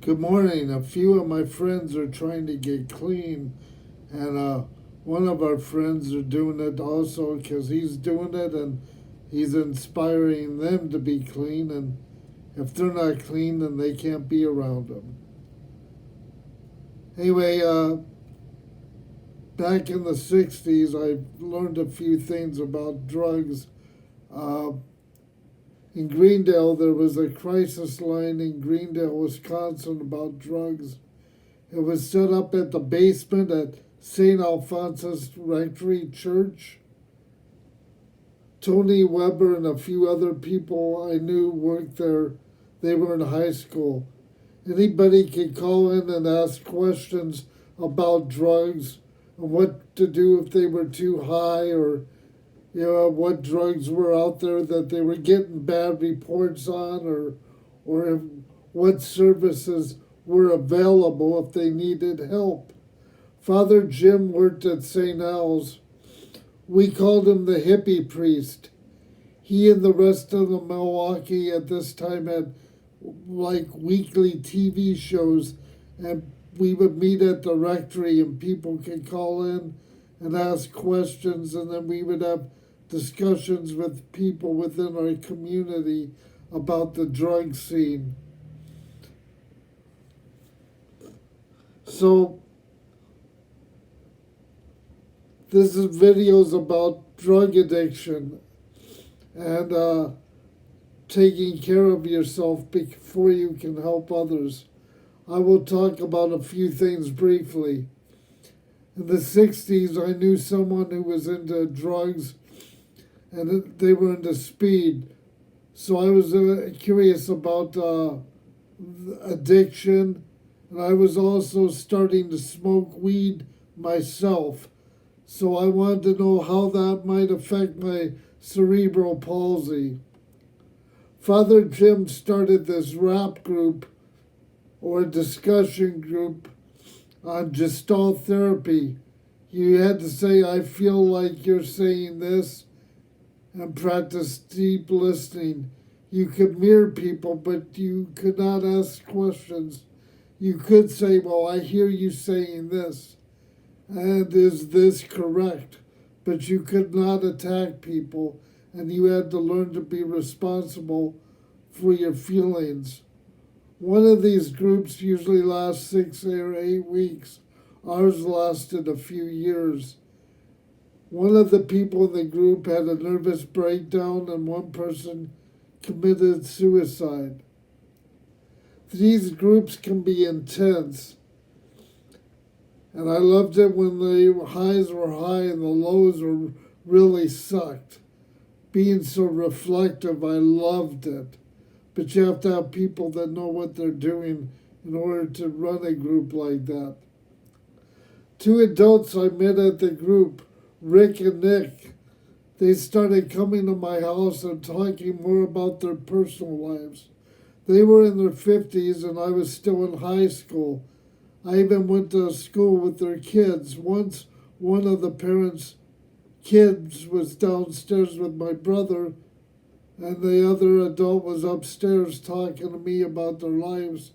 Good morning. A few of my friends are trying to get clean, and one of our friends are doing it also because he's doing it and he's inspiring them to be clean. And if they're not clean, then they can't be around them. Anyway, back in the 60s, I learned a few things about drugs. Uh, in Greendale, there was a crisis line in Greendale, Wisconsin about drugs. It was set up at the basement at St. Alphonsus Rectory Church. Tony Weber and a few other people I knew worked there. They were in high school. Anybody could call in and ask questions about drugs and what to do if they were too high, or what drugs were out there that they were getting bad reports on, or if, what services were available if they needed help. Father Jim worked at St. Al's. We called him the hippie priest. He and the rest of the Milwaukee at this time had like weekly TV shows, and we would meet at the rectory and people could call in and ask questions, and then we would have discussions with people within our community about the drug scene. So this is videos about drug addiction and taking care of yourself before you can help others. I will talk about a few things briefly. In the 60s, I knew someone who was into drugs and they were into speed. So I was curious about addiction, and I was also starting to smoke weed myself. So I wanted to know how that might affect my cerebral palsy. Father Jim started this rap group or discussion group on Gestalt therapy. You had to say, I feel like you're saying this, and practice deep listening. You could mirror people, but you could not ask questions. You could say, well, I hear you saying this, and is this correct? But you could not attack people, and you had to learn to be responsible for your feelings. One of these groups usually lasts 6 or 8 weeks. Ours lasted a few years. One of the people in the group had a nervous breakdown, and one person committed suicide. These groups can be intense, and I loved it when the highs were high and the lows were really sucked. Being so reflective, I loved it. But you have to have people that know what they're doing in order to run a group like that. Two adults I met at the group, Rick and Nick, they started coming to my house and talking more about their personal lives. They were in their 50s and I was still in high school. I even went to school with their kids. Once one of the parents' kids was downstairs with my brother, and the other adult was upstairs talking to me about their lives,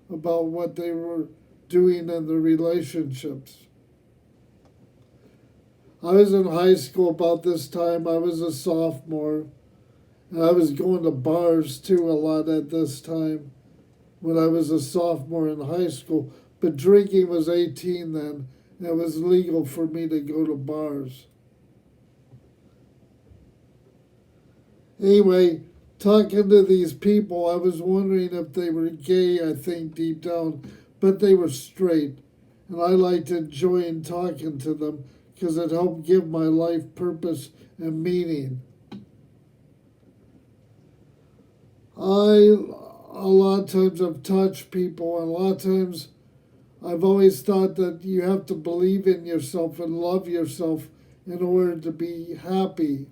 about what they were doing in their relationships. I was in high school about this time. I was a sophomore, and I was going to bars too a lot at this time when I was a sophomore in high school. But drinking was 18 then, and it was legal for me to go to bars. Anyway, talking to these people, I was wondering if they were gay, I think, deep down, but they were straight. And I liked enjoying talking to them because it helped give my life purpose and meaning. A lot of times, have touched people, and a lot of times, I've always thought that you have to believe in yourself and love yourself in order to be happy.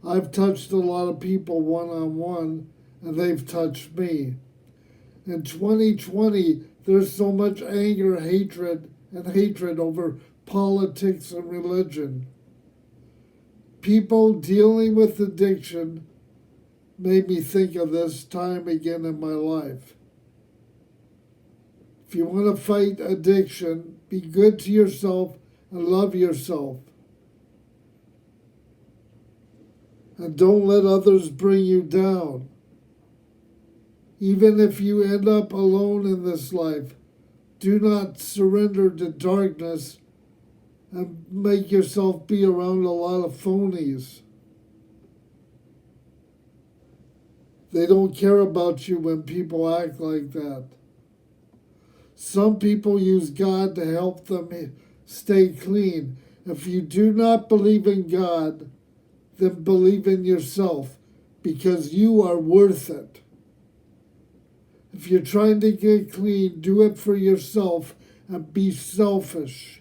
I've touched a lot of people one on one, and they've touched me. In 2020, there's so much anger, and hatred over politics and religion. People dealing with addiction made me think of this time again in my life. If you want to fight addiction, be good to yourself and love yourself. And don't let others bring you down. Even if you end up alone in this life, do not surrender to darkness and make yourself be around a lot of phonies. They don't care about you when people act like that. Some people use God to help them stay clean. If you do not believe in God, then believe in yourself, because you are worth it. If you're trying to get clean, do it for yourself and be selfish.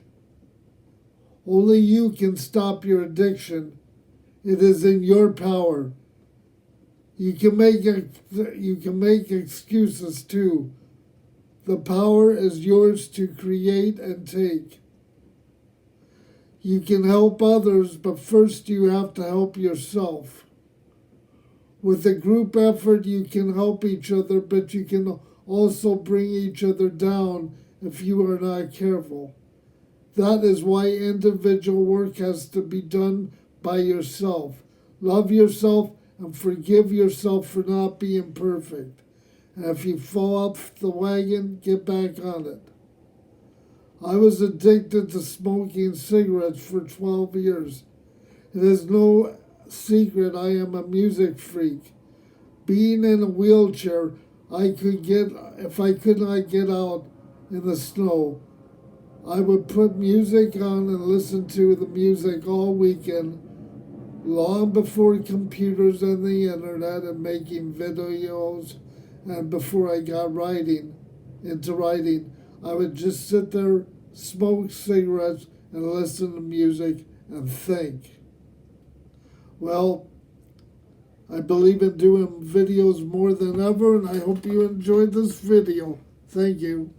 Only you can stop your addiction. It is in your power. You can make excuses too. The power is yours to create and take. You can help others, but first you have to help yourself. With a group effort, you can help each other, but you can also bring each other down if you are not careful. That is why individual work has to be done by yourself. Love yourself and forgive yourself for not being perfect. And if you fall off the wagon, get back on it. I was addicted to smoking cigarettes for 12 years. It is no secret I am a music freak. Being in a wheelchair, if I could not get out in the snow, I would put music on and listen to the music all weekend, long before computers and the internet and making videos, and before I got into writing. I would just sit there, smoke cigarettes, and listen to music and think. Well, I believe in doing videos more than ever, and I hope you enjoyed this video. Thank you.